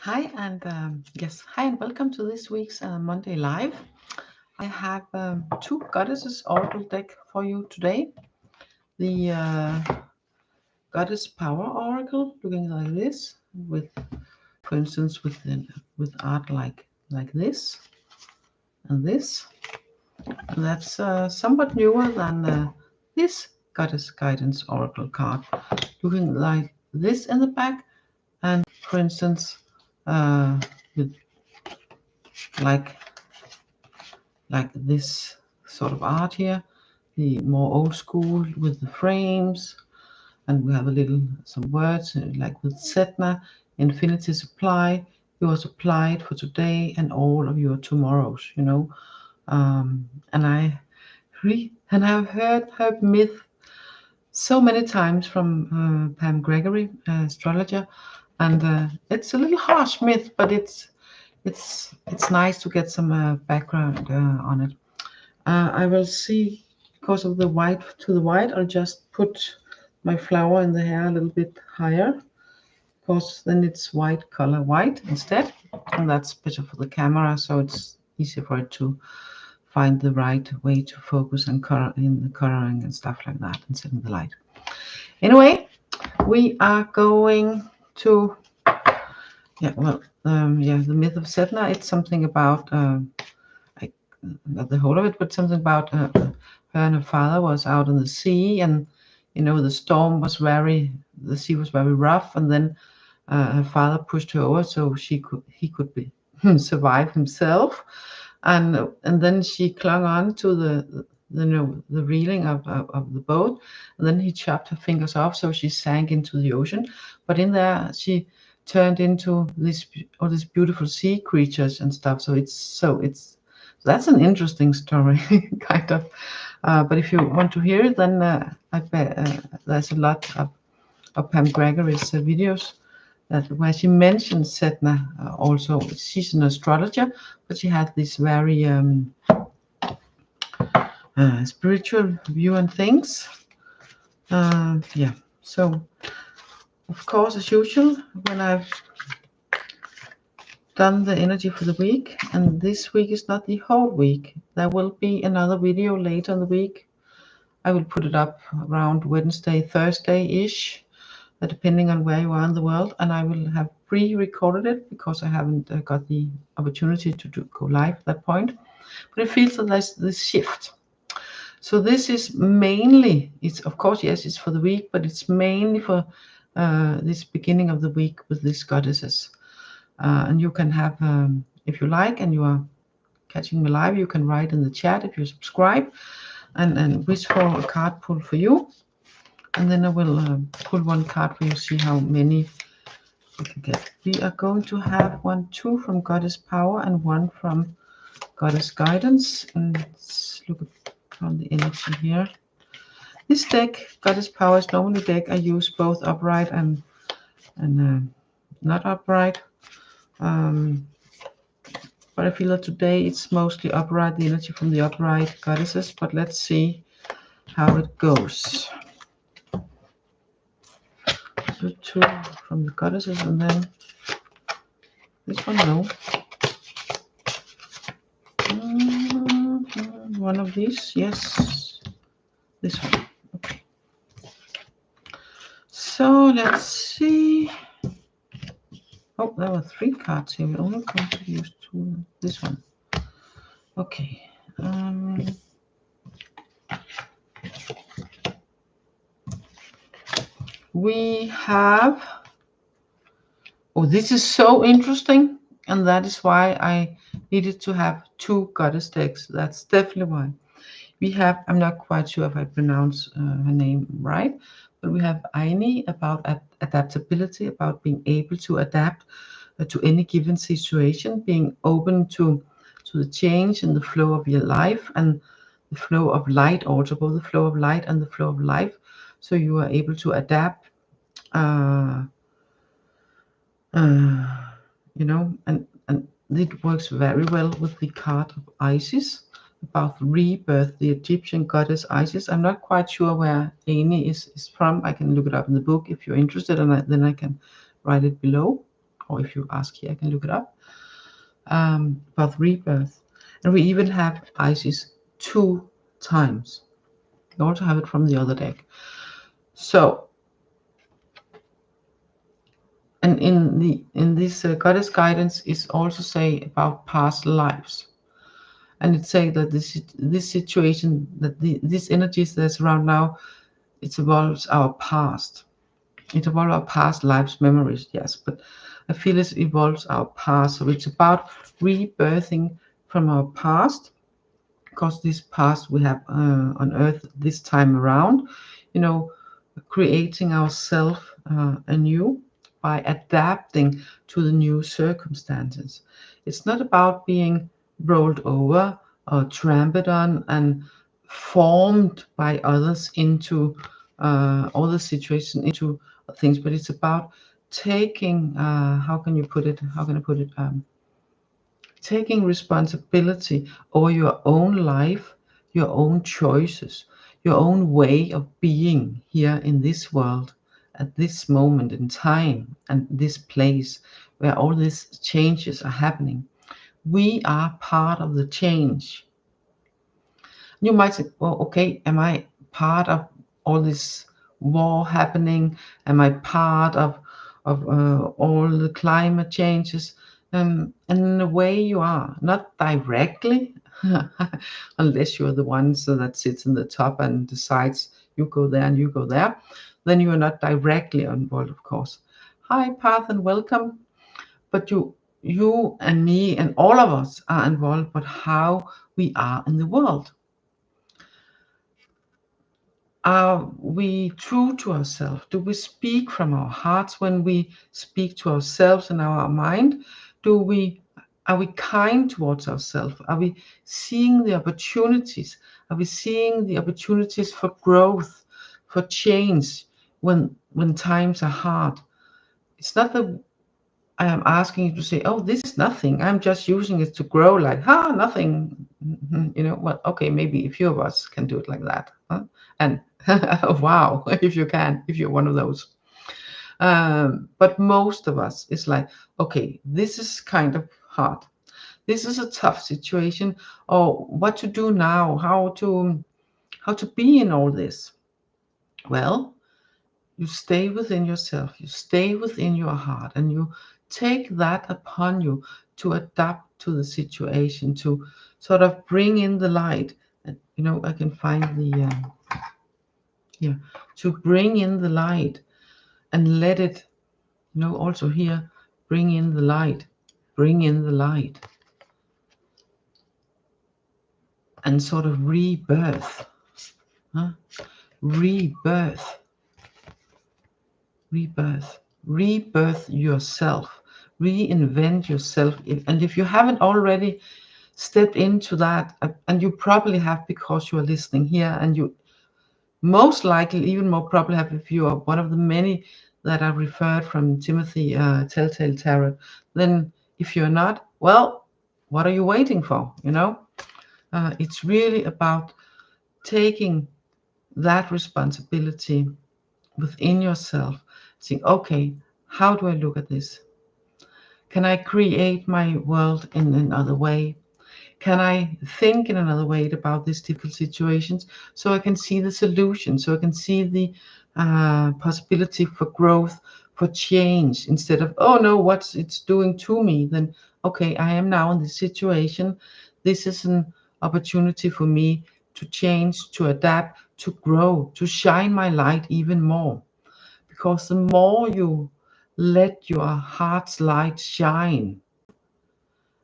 Hi and hi and welcome to this week's Monday Live. I have two Goddesses Oracle deck for you today. The Goddess Power Oracle, looking like this, with, for instance, with art like this and this. And that's somewhat newer than this Goddess Guidance Oracle card, looking like this in the back, and for instance, with like this sort of art here, the more old school with the frames, and we have some words like with Setna, infinity supply, you are supplied for today and all of your tomorrows, and I've heard her myth so many times from Pam Gregory, astrologer, and it's a little harsh myth, but it's nice to get some background on it. I will see, because of the white to the white, I'll just put my flower in the hair a little bit higher, because then it's white color white instead, and that's better for the camera, so it's easier for it to find the right way to focus and color in the coloring and stuff like that, and setting the light. Anyway, we are going to the myth of Setna. It's something about not the whole of it, but something about her and her father was out in the sea, and the storm was the sea was very rough, and then her father pushed her over so he could be survive himself, and then she clung on to the reeling of the boat, and then he chopped her fingers off, so she sank into the ocean. But in there she turned into all these beautiful sea creatures and stuff. So that's an interesting story, kind of. But if you want to hear it, then I bet there's a lot of Pam Gregory's videos where she mentions Setna. Also, she's an astrologer, but she had this very spiritual view on things. So, of course, as usual, when I've done the energy for the week, and this week is not the whole week, there will be another video later in the week. I will put it up around Wednesday, Thursday-ish, depending on where you are in the world, and I will have pre-recorded it because I haven't got the opportunity to go live at that point. But it feels that there's this shift. So this is mainly, it's of course, yes, it's for the week, but it's mainly for this beginning of the week with these goddesses. And you can have, if you like, and you are catching me live, you can write in the chat if you subscribe, and wish for a card pull for you. And then I will pull one card for you, see how many you can get. We are going to have two from Goddess Power and one from Goddess Guidance. And let's look on the energy here. This deck, Goddess Power, is normally a deck I use both upright and not upright. But I feel that today it's mostly upright, the energy from the upright goddesses. But let's see how it goes. So two from the goddesses, and then this one, no. One of these, yes. This one, okay. So let's see. Oh, there were three cards here. We're only going to use two. This one. Okay. We have. Oh, this is so interesting, and that is why I needed to have two goddess decks. That's definitely why. We have, I'm not quite sure if I pronounce her name right, but we have Aini about adaptability, about being able to adapt to any given situation, being open to the change in the flow of your life and the flow of light, also both the flow of light and the flow of life. So you are able to adapt, and it works very well with the card of Isis, about rebirth, the Egyptian goddess Isis. I'm not quite sure where Aini is from. I can look it up in the book if you're interested, and then I can write it below or if you ask here, I can look it up, about rebirth. And we even have Isis 2 times. You also have it from the other deck. So, and in this goddess guidance is also say about past lives, and it say that this situation, that these energies that's around now, it involves our past. It involves our past lives, memories, yes, but I feel it involves our past. So it's about rebirthing from our past, because this past we have on earth this time around, you know, creating ourselves anew by adapting to the new circumstances. It's not about being rolled over or trampled on and formed by others into all the situation, into things, but it's about taking how can I put it, taking responsibility over your own life, your own choices, your own way of being here in this world at this moment in time and this place where all these changes are happening. We are part of the change. You might say, well, okay, am I part of all this war happening? Am I part of all the climate changes? And in a way you are, not directly, unless you're the one so that sits in the top and decides you go there and you go there, then you are not directly involved, of course. Hi, Path, and welcome. But you and me and all of us are involved, but how we are in the world. Are we true to ourselves? Do we speak from our hearts when we speak to ourselves and our mind? Are we kind towards ourselves? Are we seeing the opportunities? Are we seeing the opportunities for growth, for change when times are hard? It's not that I am asking you to say, oh, this is nothing, I'm just using it to grow, like, nothing. You know, well, okay, maybe a few of us can do it like that. Huh? And wow, if you can, if you're one of those. But most of us is like, okay, this is kind of hard. This is a tough situation. Or what to do now? How to be in all this? Well, you stay within yourself, you stay within your heart, and you take that upon you to adapt to the situation, to sort of bring in the light. And you know, I can find the here, to bring in the light and let it, you know, also here, bring in the light, bring in the light, and sort of rebirth, rebirth, rebirth yourself, reinvent yourself. And if you haven't already stepped into that, and you probably have because you are listening here, and you most likely even more probably have if you are one of the many that are referred from Timothy Telltale Tarot, then if you're not, well, what are you waiting for? You know, it's really about taking that responsibility within yourself, saying, okay, how do I look at this? Can I create my world in another way? Can I think in another way about these difficult situations, so I can see the solution, so I can see the possibility for growth, for change, instead of, oh no, what's it's doing to me? Then, okay, I am now in this situation. This is an opportunity for me to change, to adapt, to grow, to shine my light even more. Because the more you let your heart's light shine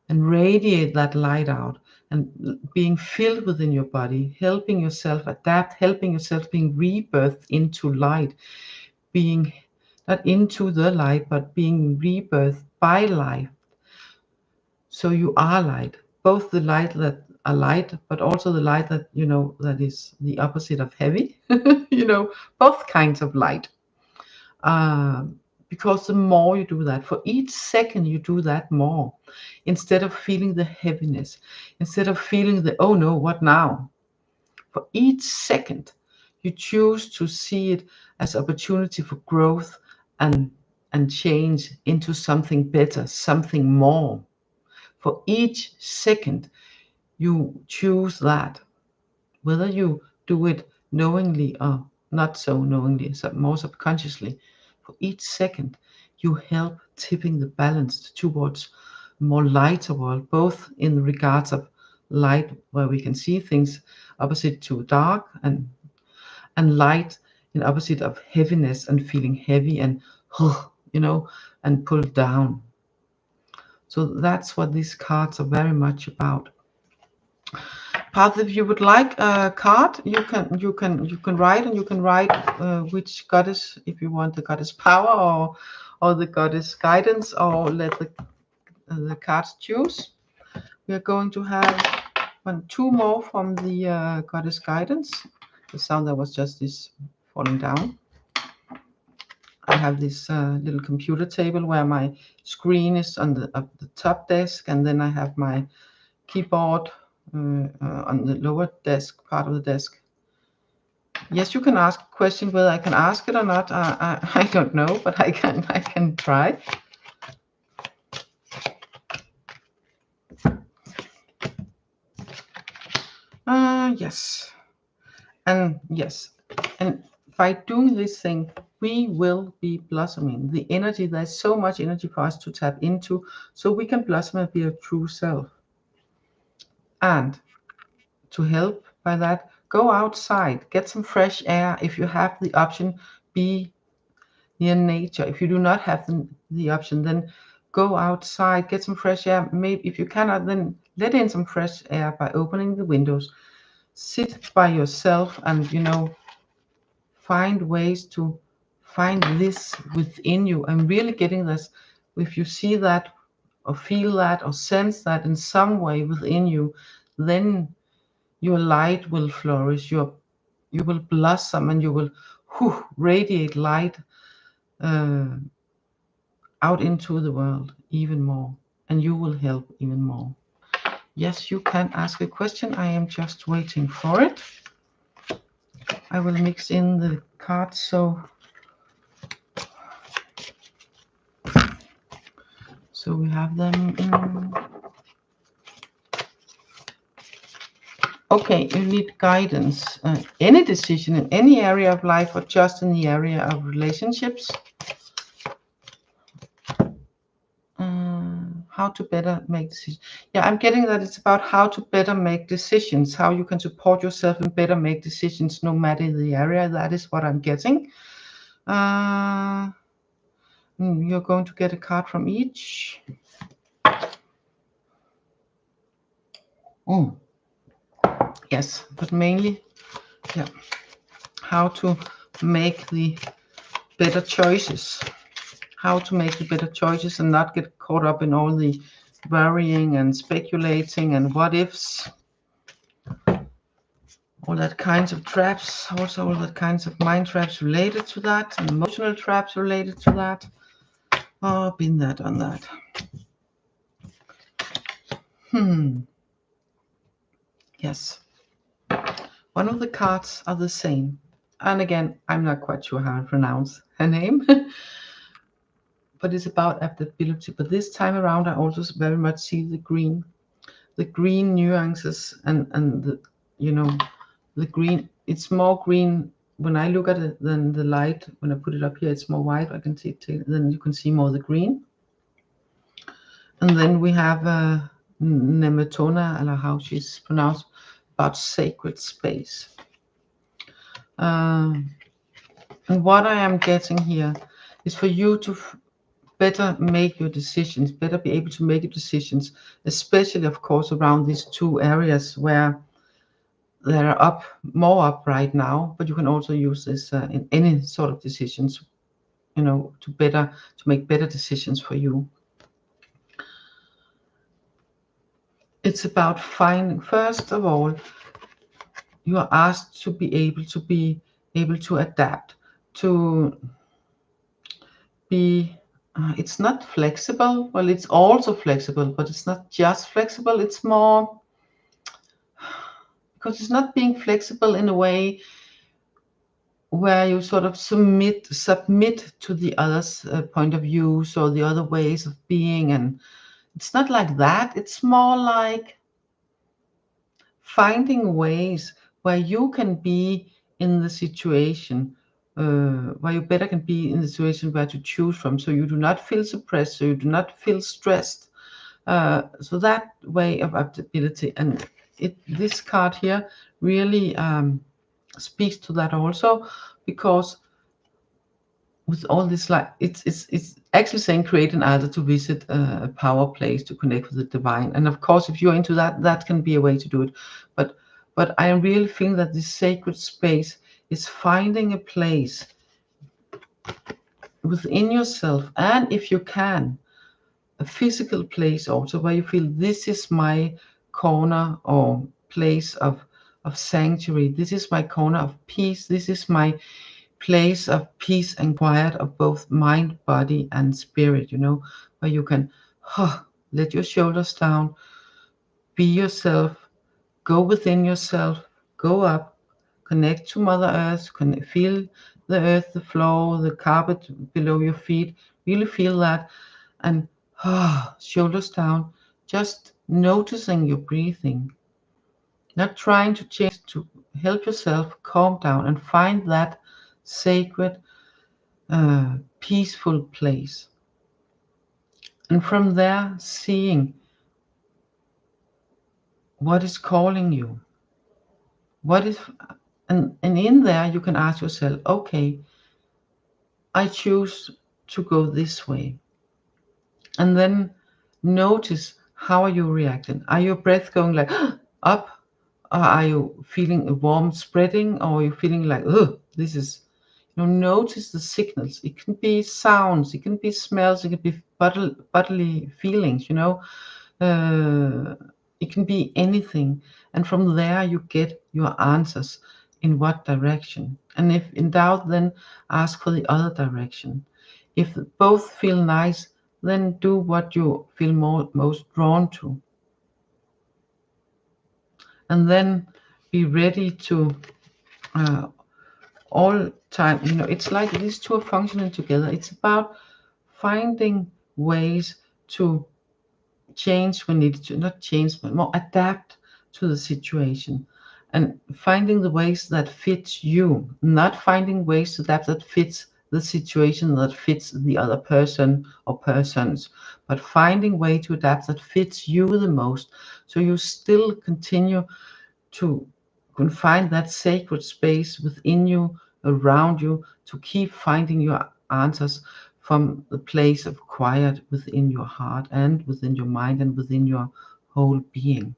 and radiate that light out, and being filled within your body, helping yourself adapt, helping yourself being rebirthed into light, being not into the light, but being rebirthed by light. So you are light, both the light that are light, but also the light that, you know, that is the opposite of heavy, you know, both kinds of light. Because the more you do that, for each second you do that more, instead of feeling the heaviness, instead of feeling the, oh no, what now? For each second you choose to see it as opportunity for growth and and change into something better, something more. For each second you choose that, whether you do it knowingly or not so knowingly, more subconsciously, for each second you help tipping the balance towards a more lighter world, both in regards of light where we can see things opposite to dark, and light in opposite of heaviness and feeling heavy and and pulled down. So that's what these cards are very much about. Part, if you would like a card, you can write, and you can write which goddess, if you want the goddess power or the goddess guidance, or let the cards choose. We are going to have two more from the goddess guidance. The sound that was just this falling down. I have this little computer table where my screen is on the top desk, and then I have my keyboard on the lower desk, part of the desk. Yes, you can ask a question. Whether I can ask it or not, I don't know, but I can try. Yes, and by doing this thing, we will be blossoming. The energy, there's so much energy for us to tap into, so we can blossom and be our true self. And to help by that, go outside, get some fresh air. If you have the option, be near nature. If you do not have the option, then go outside, get some fresh air. Maybe if you cannot, then let in some fresh air by opening the windows. Sit by yourself and find ways to find this within you. I'm really getting this. If you see that or feel that or sense that in some way within you, then your light will flourish, you will blossom, and you will radiate light out into the world even more, and you will help even more. Yes, you can ask a question. I am just waiting for it. I will mix in the cards so we have them in. Okay, you need guidance. Any decision in any area of life, or just in the area of relationships. How to better make decisions. Yeah, I'm getting that it's about how to better make decisions, how you can support yourself and better make decisions no matter the area. That is what I'm getting. You're going to get a card from each. Yes, but mainly, yeah, how to make the better choices. How to make the better choices and not get caught up in all the worrying and speculating and what ifs. All that kinds of traps, also all that kinds of mind traps related to that, and emotional traps related to that. Oh, been there, done that. Yes. One of the cards are the same. And again, I'm not quite sure how to pronounce her name. But it's about adaptability. But this time around, I also very much see the green nuances, and the the green. It's more green when I look at it than the light. When I put it up here, it's more white. I can see it. Then you can see more the green. And then we have Nemetona, or how she's pronounced, about sacred space. And what I am getting here is for you to better make your decisions, better be able to make your decisions, especially, of course, around these two areas where they are more up right now. But you can also use this in any sort of decisions, to make better decisions for you. It's about finding, first of all, you are asked to be able to adapt, to be it's not flexible. Well, it's also flexible, but it's not just flexible. It's more, because it's not being flexible in a way where you sort of submit to the other's point of view, or the other ways of being. And it's not like that. It's more like finding ways where you can be in the situation, where you better can be in the situation where to choose from, so you do not feel suppressed, so you do not feel stressed. So that way of adaptability, and this card here really speaks to that also, because with all this, like it's actually saying create an altar to visit a power place to connect with the divine. And of course, if you're into that, that can be a way to do it. But I really feel that this sacred space is finding a place within yourself, and if you can, a physical place also, where you feel this is my corner or place of sanctuary. This is my corner of peace. This is my place of peace and quiet of both mind, body, and spirit, where you can let your shoulders down, be yourself, go within yourself, go up, connect to Mother Earth, feel the earth, the floor, the carpet below your feet, really feel that, and shoulders down, just noticing your breathing, not trying to change, to help yourself calm down and find that sacred, peaceful place. And from there, seeing what is calling you, what is, and in there you can ask yourself, okay, I choose to go this way. And then notice, how are you reacting? Are your breath going like up? Or are you feeling a warm spreading? Or are you feeling like, this is, notice the signals. It can be sounds, it can be smells, it can be bodily feelings, it can be anything. And from there you get your answers in what direction. And if in doubt, then ask for the other direction. If both feel nice, then do what you feel most drawn to. And then be ready to all time, it's like these two are functioning together. It's about finding ways to change when needed to, not change, but more adapt to the situation, and finding the ways that fits you, not finding ways to adapt that fits the situation, that fits the other person or persons, but finding way to adapt that fits you the most, so you still continue to find that sacred space within you, around you, to keep finding your answers from the place of quiet within your heart and within your mind and within your whole being.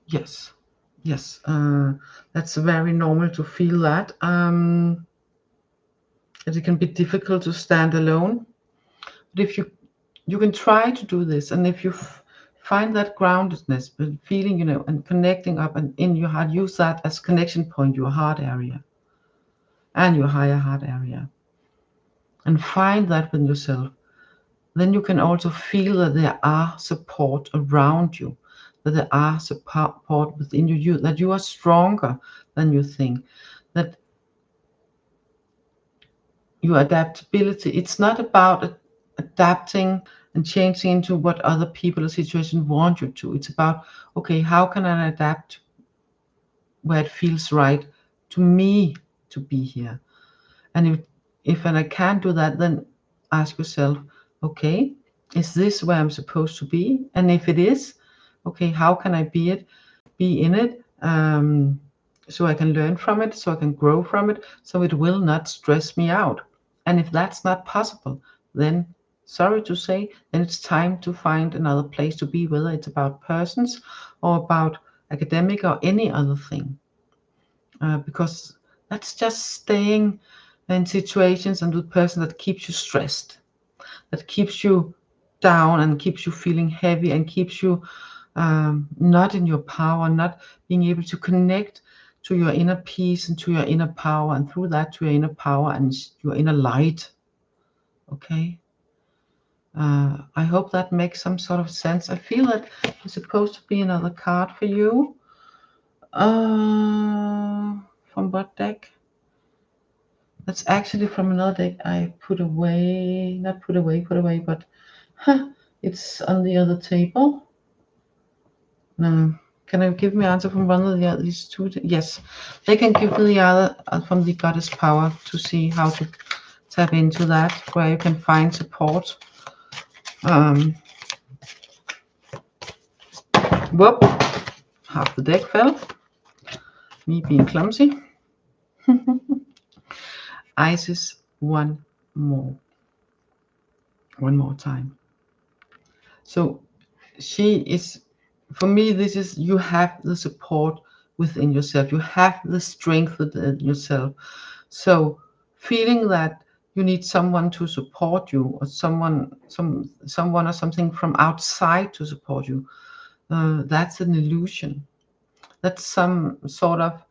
Yes, that's very normal to feel that. It can be difficult to stand alone, but if you can try to do this, and if you find that groundedness, feeling, and connecting up and in your heart, use that as connection point, your heart area and your higher heart area, and find that within yourself. Then you can also feel that there are support around you, that there are support within you, that you are stronger than you think, that your adaptability, it's not about adapting and changing into what other people or situations want you to. It's about, okay, how can I adapt where it feels right to me to be here? And if I can't do that, then ask yourself, okay, is this where I'm supposed to be? And if it is, okay, how can I be in it, so I can learn from it, so I can grow from it, so it will not stress me out. And if that's not possible, then sorry to say, then it's time to find another place to be, whether it's about persons or about academic or any other thing. Because that's just staying in situations and with person that keeps you stressed, that keeps you down and keeps you feeling heavy and keeps you not in your power, not being able to connect to your inner peace and to your inner power, and through that to your inner power and your inner light. Okay. I hope that makes some sort of sense. I feel that there's supposed to be another card for you. From what deck? That's actually from another deck I put away. Not put away, but it's on the other table. No. Can I give me answer from one of these two? Yes, they can give me the other from the Goddess Power to see how to tap into that, where you can find support. Whoop! Half the deck fell. Me being clumsy. Isis, one more time. So she is, for me, this is, you have the support within yourself. You have the strength within yourself. So feeling that you need someone to support you, or someone or something from outside to support you, that's an illusion. That's some sort of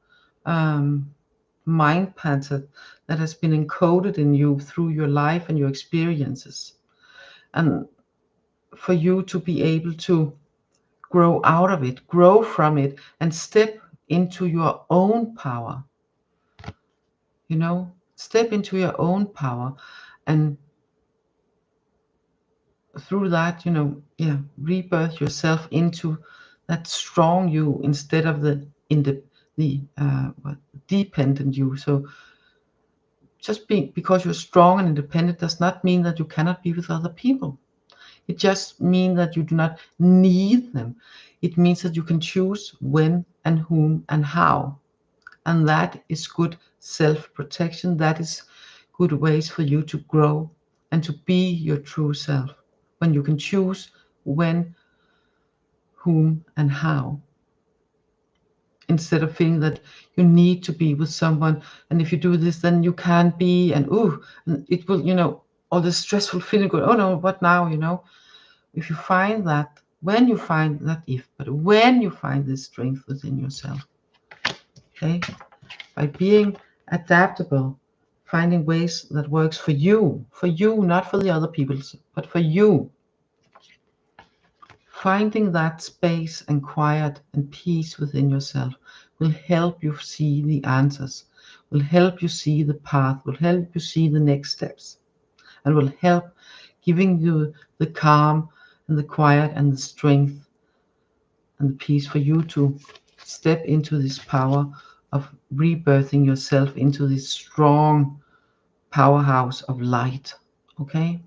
mind pattern that has been encoded in you through your life and your experiences. And for you to be able to grow out of it, grow from it, and step into your own power. You know, step into your own power, and through that, you know, rebirth yourself into that strong you instead of the dependent you. So just because you're strong and independent does not mean that you cannot be with other people. It just means that you do not need them. It means that you can choose when and whom and how. And that is good self-protection. That is good ways for you to grow and to be your true self. When you can choose when, whom, and how. Instead of feeling that you need to be with someone, and if you do this, then you can't be, and it will, you know, all the stressful feeling go, oh no, what now, you know? If you find that, when you find this strength within yourself, okay, by being adaptable, finding ways that works for you, not for the other people, but for you, finding that space and quiet and peace within yourself will help you see the answers, will help you see the path, will help you see the next steps, and will help giving you the calm and the quiet and the strength and the peace for you to step into this power of rebirthing yourself into this strong powerhouse of light. Okay?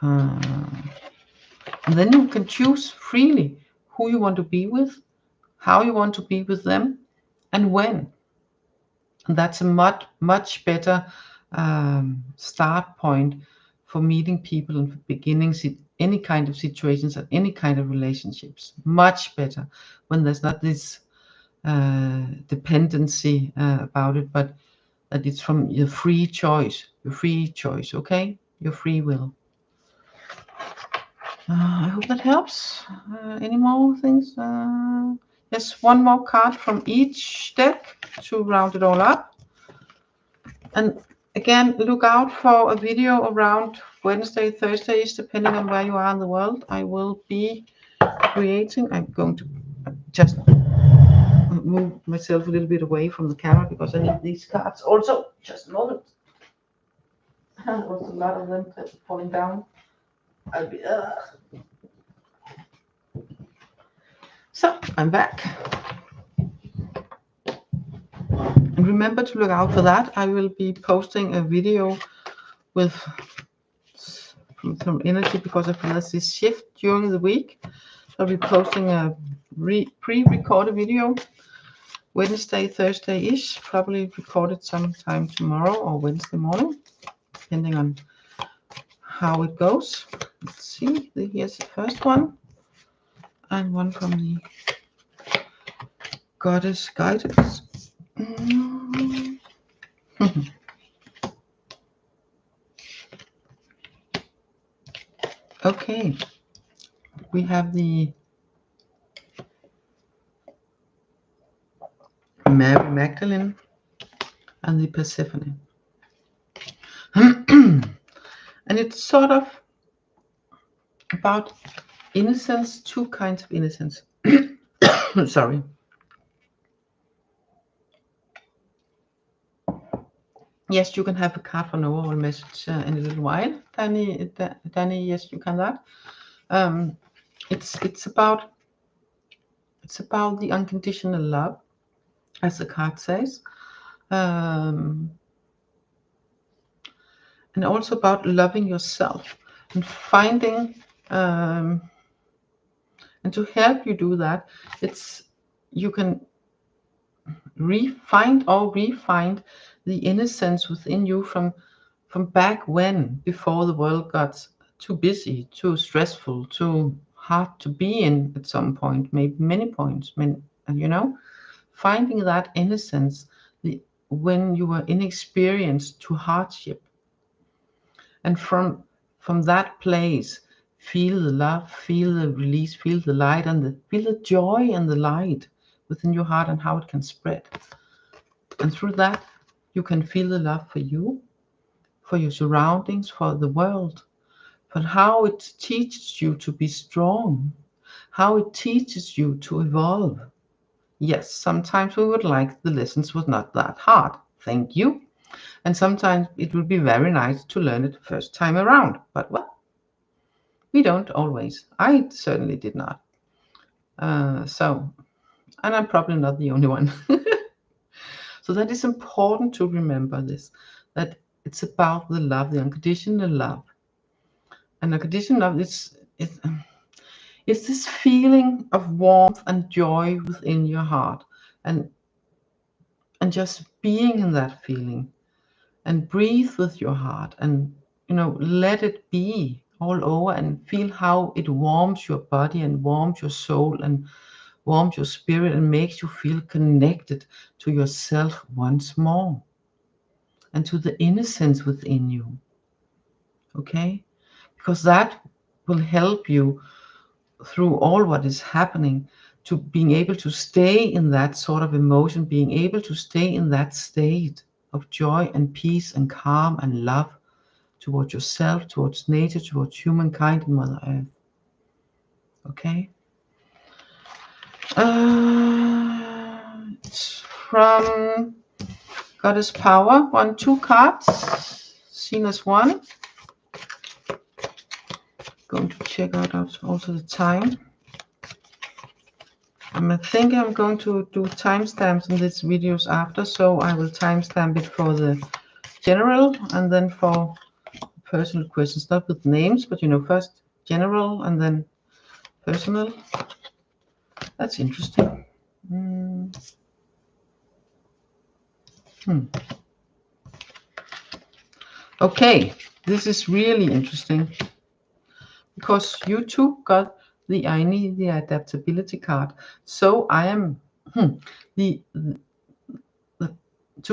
And then you can choose freely who you want to be with, how you want to be with them, and when. And that's a much better start point for meeting people and for beginning any kind of situations and any kind of relationships. Much better when there's not this dependency about it, but that it's from your free choice, okay? Your free will. I hope that helps. Any more things? Yes, one more card from each deck to round it all up. And again, look out for a video around Wednesday, Thursdays, depending on where you are in the world. I will be creating. I'm going to just move myself a little bit away from the camera because I need these cards also. Just a moment. There was a lot of them falling down. I'll be. So I'm back. And remember to look out for that. I will be posting a video with some energy because I feel there's this shift during the week. I'll be posting a pre-recorded video Wednesday, Thursday-ish, probably recorded sometime tomorrow or Wednesday morning, depending on how it goes. Let's see, here's the first one, and one from the Goddess Guidance. Okay, we have the Mary Magdalene and the Persephone. And And it's sort of about innocence, two kinds of innocence. Sorry. Yes, you can have a card for an overall message in a little while, Danny. Yes, you can that. It's about the unconditional love, as the card says, and also about loving yourself and finding. And to help you do that, you can refine the innocence within you from back when, before the world got too busy, too stressful, too hard to be in at some point, maybe many points, finding that innocence when you were inexperienced to hardship, and from that place, feel the love, feel the release, feel the light, and feel the joy and the light within your heart, and how it can spread. And through that, you can feel the love for you, for your surroundings, for the world, but how it teaches you to be strong, how it teaches you to evolve. Yes, sometimes we would like the lessons was not that hard. Thank you. And sometimes it would be very nice to learn it the first time around. But well, we don't always. I certainly did not. And I'm probably not the only one. So that is important to remember this, that it's about the love, the unconditional love. And unconditional love is this feeling of warmth and joy within your heart, and just being in that feeling, and breathe with your heart, and let it be all over, and feel how it warms your body and warms your soul and warms your spirit and makes you feel connected to yourself once more and to the innocence within you. Okay? Because that will help you through all what is happening, to being able to stay in that sort of emotion, being able to stay in that state of joy and peace and calm and love towards yourself, towards nature, towards humankind and Mother Earth. Okay? It's from Goddess Power, 2 cards, seen as one. Going to check out also the time. I think I'm going to do timestamps in these videos after, so I will timestamp it for the general and then for personal questions, not with names, but first general and then personal. That's interesting. Okay, this is really interesting, because you too got the adaptability card. So I am to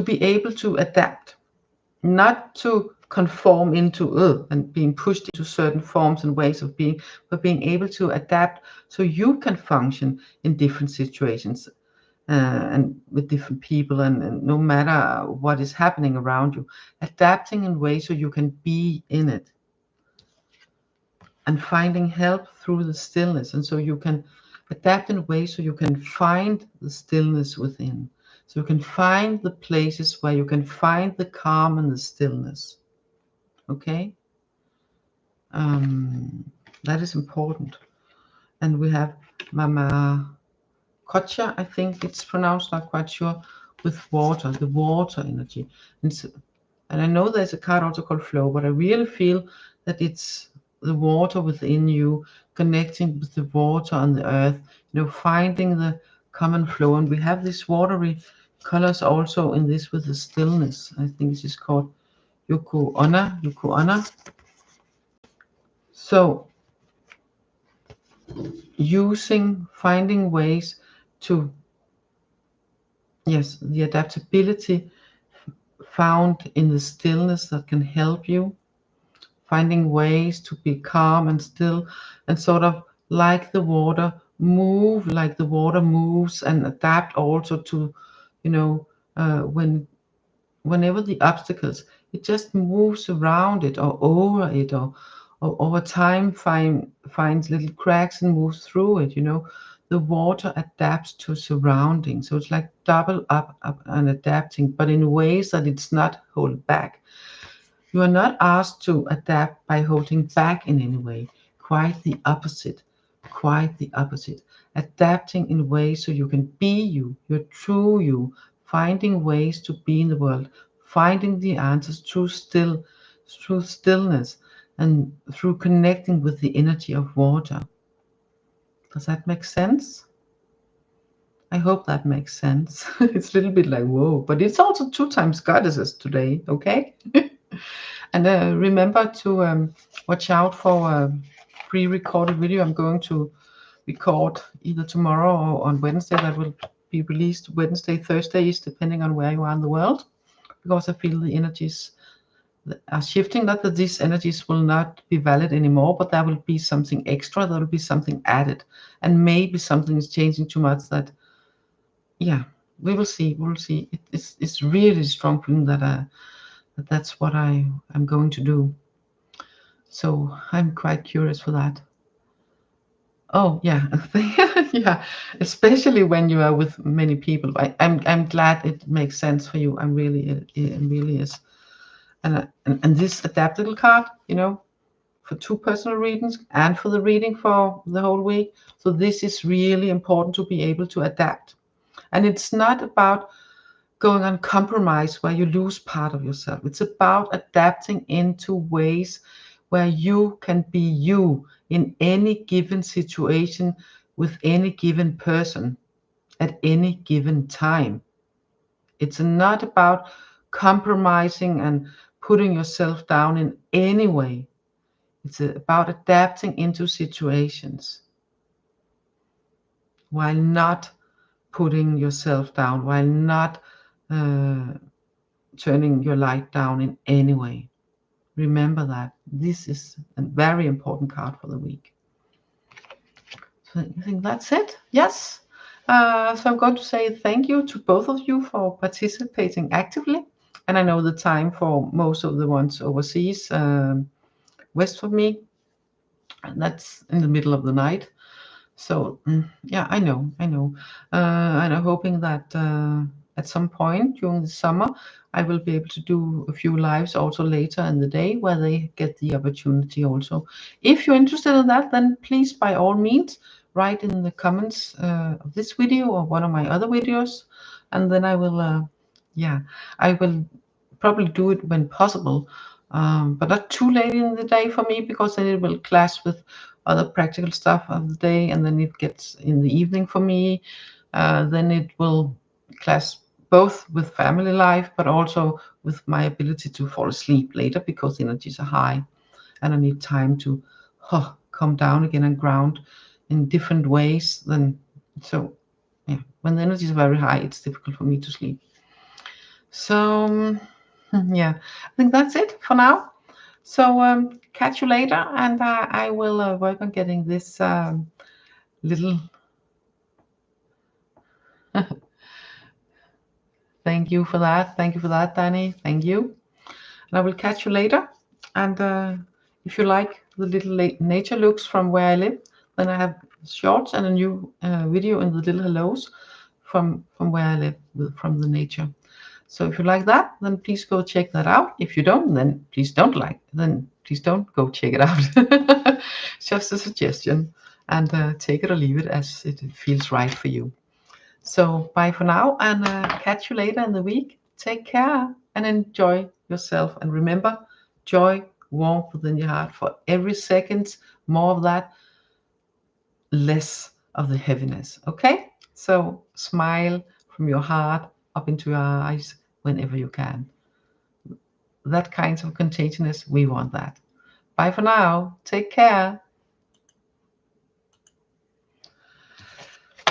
be able to adapt, not to conform into and being pushed into certain forms and ways of being, but being able to adapt so you can function in different situations and with different people, and no matter what is happening around you, adapting in ways so you can be in it, and finding help through the stillness, and so you can adapt in ways so you can find the stillness within, so you can find the places where you can find the calm and the stillness. Okay, that is important. And we have Mama Kocha, I think it's pronounced, not quite sure, with water, the water energy. And I know there's a card also called Flow, but I really feel that it's the water within you, connecting with the water on the earth, finding the common flow. And we have these watery colors also in this with the stillness. I think this is called Yuko Ona. So finding ways to, yes, the adaptability found in the stillness that can help you, finding ways to be calm and still, and sort of like the water moves, and adapt also to, whenever the obstacles, it just moves around it or over it, or over time finds little cracks and moves through it. You know, the water adapts to surroundings, so it's like double up and adapting, but in ways that it's not hold back. You are not asked to adapt by holding back in any way. Quite the opposite. Quite the opposite. Adapting in ways so you can be you, your true you, finding ways to be in the world, finding the answers through stillness, and through connecting with the energy of water. Does that make sense? I hope that makes sense. It's a little bit like, whoa, but it's also 2 times goddesses today, okay? And remember to watch out for a pre-recorded video I'm going to record either tomorrow or on Wednesday. That will be released Wednesday, Thursday, depending on where you are in the world, because I feel the energies are shifting. Not that these energies will not be valid anymore, but there will be something extra, there will be something added, and maybe something is changing too much that, yeah, we will see. It's really strong feeling that that's what I'm going to do. So I'm quite curious for that. Oh yeah, yeah, especially when you are with many people. I'm glad it makes sense for you. It really is. And this adaptable card, you know, for 2 personal readings and for the reading for the whole week. So this is really important to be able to adapt. And it's not about going on compromise where you lose part of yourself. It's about adapting into ways where you can be you in any given situation with any given person at any given time. It's not about compromising and putting yourself down in any way. It's about adapting into situations while not putting yourself down, while not turning your light down in any way. Remember that. This is a very important card for the week. So I think that's it. Yes. So I'm going to say thank you to both of you for participating actively. And I know the time for most of the ones overseas, west of me, and that's in the middle of the night. So yeah, I know. And I'm hoping that at some point during the summer, I will be able to do a few lives also later in the day where they get the opportunity also. If you're interested in that, then please by all means write in the comments of this video or one of my other videos, and then I will, yeah, I will probably do it when possible, but not too late in the day for me, because then it will clash with other practical stuff of the day, and then it gets in the evening for me. Then it will clash both with family life, but also with my ability to fall asleep later, because the energies are high and I need time to come down again and ground in different ways. Then, so yeah, when the energy is very high, it's difficult for me to sleep. So yeah, I think that's it for now. So catch you later, and I will work on getting this little thank you for that, Danny. Thank you. And I will catch you later. And if you like the little nature looks from where I live, then I have shorts and a new video in the little hellos from where I live, from the nature. So if you like that, then please go check that out. If you don't, then please don't go check it out. Just a suggestion, and take it or leave it as it feels right for you. So bye for now, and catch you later in the week. Take care and enjoy yourself. And remember, joy, warmth within your heart. For every second, more of that, less of the heaviness. Okay? So smile from your heart up into your eyes whenever you can. That kind of contagiousness, we want that. Bye for now. Take care.